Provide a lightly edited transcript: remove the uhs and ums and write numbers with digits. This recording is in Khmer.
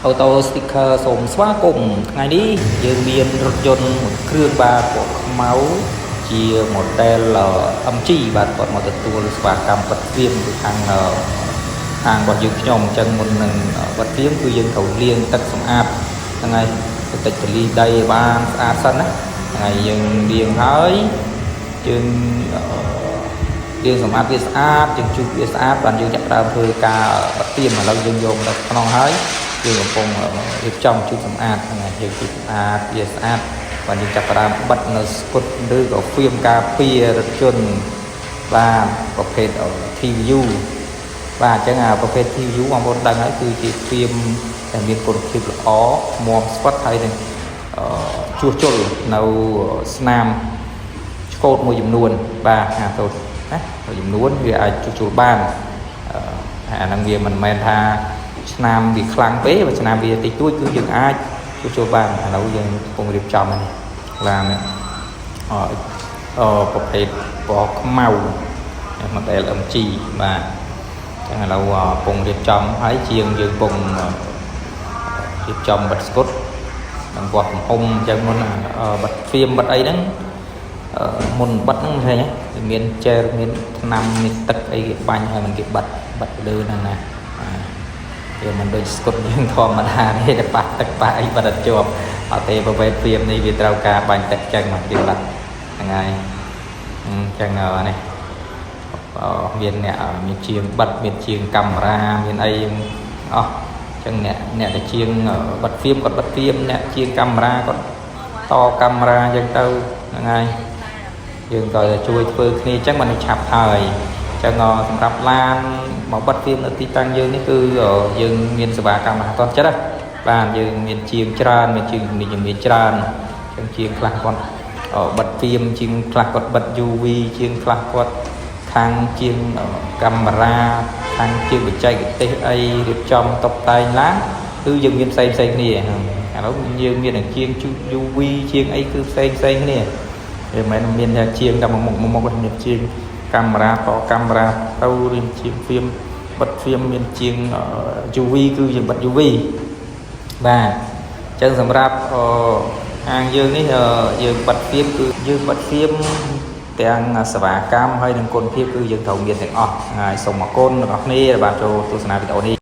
ô tô sticker sồm xóa cùng ngày đi dương biên rốt dồn một cưa ba của máu chia một tên là âm chi và còn một tour và cầm vật viêm từ hàng bọn dương nhom chân một lần vật viêm cứ dương thầu liên tất sông áp ngày tịch ly đây ba sân á ngày dương điền hới chương điền sông áp việt áp chương chu việt áp đoàn dương chặt ra hơi ca vật viêm mà lâu dương dùng là non hới dương ở vùng hiệp trong chu sông áp ngày dương chu áp việt áp và những chặt ra bật nó cốt đưa có phim cà phê rất chun và có thể ở TVU và chẳng hạn có thể TVU mà một đằng ấyคือchỉ phimแต่មានគុណភាពល្អមាំស្វិតហើយនឹងជួសជុលនៅស្នាមឆ្កូតមួយចំនួនបាទអាទៅណាមួយចំនួនវាអាចជួសជុលបានអានឹងវាមិនមែនថាឆ្នាំវាខ្លាំងពេកបើឆ្នាំវាតិចតួចគឺយើងអាចជួសជុលបានឥឡូវយើងកំពុងរៀបចំនេះឡានប្រភេទពណ៌ខ្មៅ model MG បាទចឹងឥឡូវកំពុងរៀបចំហើយជាងយើងកំពុងរៀបចំបិទស្គុតនឹងវាស់កំហុំចឹងមុនបិទហ្វៀមបិទអីហ្នឹងមុនបិទហ្នឹងឃើញមានចែលមានថ្នាំមានទឹកអីគេបាញ់ហើយមិនគេបិទលើហ្នឹងណាវាមិនដូចស្គុតយើងធម្មតាទេតែប៉ះទឹកប៉ះអីបិទអត់ជាប់អត់ទេប្រភេទហ្វៀមនេះវាត្រូវការបាញ់ទឹកចឹងមកគេបិទហ្នឹងហើយចឹងនេះមានអ្នកមានជាងបិទមានជាងកាមេរ៉ាមានអីអស់ចឹងអ្នកដែលជាងបិទហ្វៀមគាត់បិទហ្វៀមអ្នកជាងកាមេរ៉ាគាត់តកាមេរ៉ាចឹងទៅហ្នឹងហើយយើងក៏ជួយធ្វើគ្នាចឹងមិនឆាប់ហើយចឹងសម្រាប់ឡានមកបិទហ្វៀមនៅទីតាំងយើងនេះគឺយើងមានសេវាកម្មអត់ចិត្តបាទយើងមានជាងច្រើនមានជាងមានច្រើនចឹងជាងខ្លះគាត់បិទហ្វៀមជាងខ្លះគាត់បិទ UV ជាងខ្លះគាត់ខាងជាងកាមេរ៉ាខាងជាងបច្ចេកទេសអីរៀបចំតុបតែងឡានគឺយើងមានផ្សេងគ្នាឥឡូវយើងមានជាង UV ជាងអីគឺផ្សេងគ្នាវាមិនមែនមានតែជាងតែមួយមុខមានជាងកាមេរ៉ាតកាមេរ៉ាទៅរៀនជាងហ្វៀមបិទហ្វៀមមានជាង UV គឺយើងបិទ UV បាទអញ្ចឹងសម្រាប់ហាងយើងនេះយើងបិទហ្វៀមគឺយើងបិទហ្វៀមទាំងសេវាកម្មហើយនឹងគុណភាពគឺយើងត្រូវមានទាំងអស់ហើយសូមអរគុណដល់អ្នកគ្នាដែលបានចូលទស្សនាវីដេអូនេះ